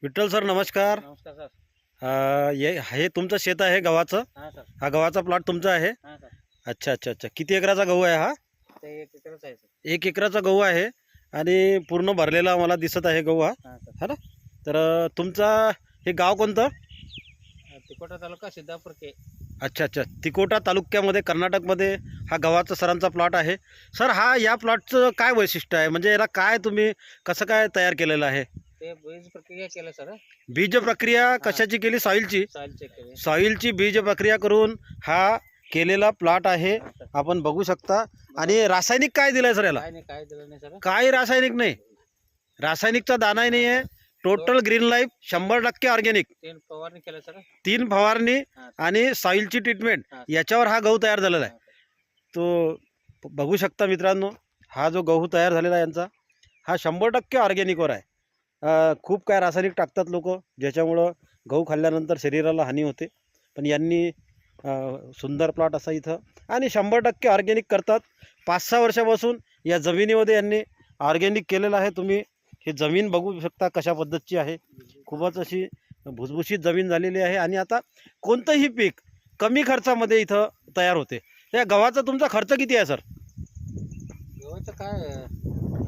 Vitthal sir नमस्कार. नमस्कार sir. हे तुमचं शेत आहे गव्हाचं? हां सर. हा गव्हाचा प्लॉट तुमचा आहे? हां सर. अच्छा अच्छा अच्छा. किती एकराचा गहू आहे हा? ते एक एकरच आहे सर. 1 एकराचा गहू आहे आणि पूर्ण भरलेला मला दिसत आहे गहू हा, हां सर. है ना? तर तुमचा हे गाव कोणतं? तिकोटा तालुका सिद्धापूर के. अच्छा अच्छा. तिकोटा तालुक्यामध्ये कर्नाटकमध्ये हा गव्हाचा सरांचा प्लॉट आहे. सर हा या प्लॉटचं काय वैशिष्ट्य आहे, म्हणजे याला काय तुम्ही कसं काय तयार केलेलं आहे? ते बीज प्रक्रिया केलं सर. बीज प्रक्रिया कशाची केली? सॉईलची? सॉइल चेक केले. सॉईलची बीज प्रक्रिया करून हा केलेला प्लॉट आहे, हां सर. आपण बघू शकता. आणि रासायनिक काय दिलंय सर याला? काय नाही, काय दिलं नाही सर. काही रासायनिक नाही, रासायनिकचा दानाही नाही आहे. Total green life 100% organic. 3 फवारणी केलं सर. 3 फवारणी हां. आणि सॉईलची ट्रीटमेंट हां. याच्यावर हा गहू तयार झालेला आहे. हां सर. तो बघू शकता मित्रांनो, हा जो गहू तयार झालेला आहे यांचा, हा 100% ऑर्गॅनिकवर आहे. खूप काय रासायनिक टाकतात लोक, ज्याच्यामुळं गहू खाल्ल्यानंतर शरीराला हानी होते. पण यांनी सुंदर प्लॉट असा इथं आणि 100% ऑर्गॅनिक करतात. 5-6 वर्षापासून या जमिनीमध्ये यांनी ऑर्गॅनिक केलेलं आहे. तुम्ही हे जमीन बघू शकता कशा पद्धतीची आहे. खूपच अशी भुसभुशीत जमीन झालेली आहे आणि आता कोणतंही पीक कमी खर्चामध्ये इथं तयार होते. या गव्हाचा तुमचा खर्च किती आहे सर? गव्हाचं काय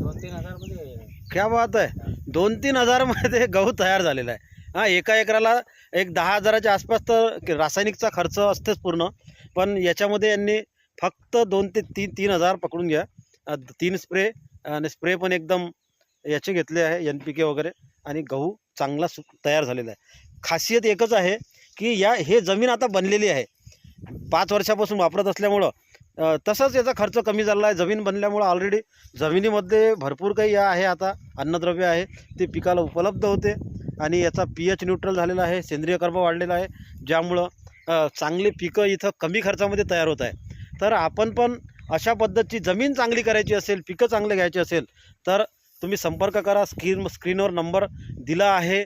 2-3 हजार मध्ये. क्या बात आहे. 2-3 हजारमध्ये गहू तयार झालेला आहे. हां, एका एकराला एक 10,000च्या आसपास तर रासायनिकचा खर्च असतेच पूर्ण. पण याच्यामध्ये यांनी फक्त 2 ते 3 हजार पकडून घ्या. 3 स्प्रे आणि स्प्रे पण एकदम याचे घेतले आहे, NPK वगैरे, आणि गहू चांगला तयार झालेला आहे. खासियत एकच आहे की हे जमीन आता बनलेली आहे. 5 वर्षापासून वापरत असल्यामुळं तसंच याचा खर्च कमी झाला आहे. जमीन बनल्यामुळं ऑलरेडी जमिनीमध्ये भरपूर काही आहे, आता अन्नद्रव्य आहे ते पिकाला उपलब्ध होते आणि याचा pH न्यूट्रल झालेला आहे, सेंद्रिय कर्ब वाढलेला आहे, ज्यामुळं चांगले पिकं इथं कमी खर्चामध्ये तयार होत आहे. तर आपण पण अशा पद्धतीची जमीन चांगली करायची असेल, पिकं चांगले घ्यायचे असेल तर तुम्ही संपर्क करा. स्क्रीनवर नंबर दिला आहे.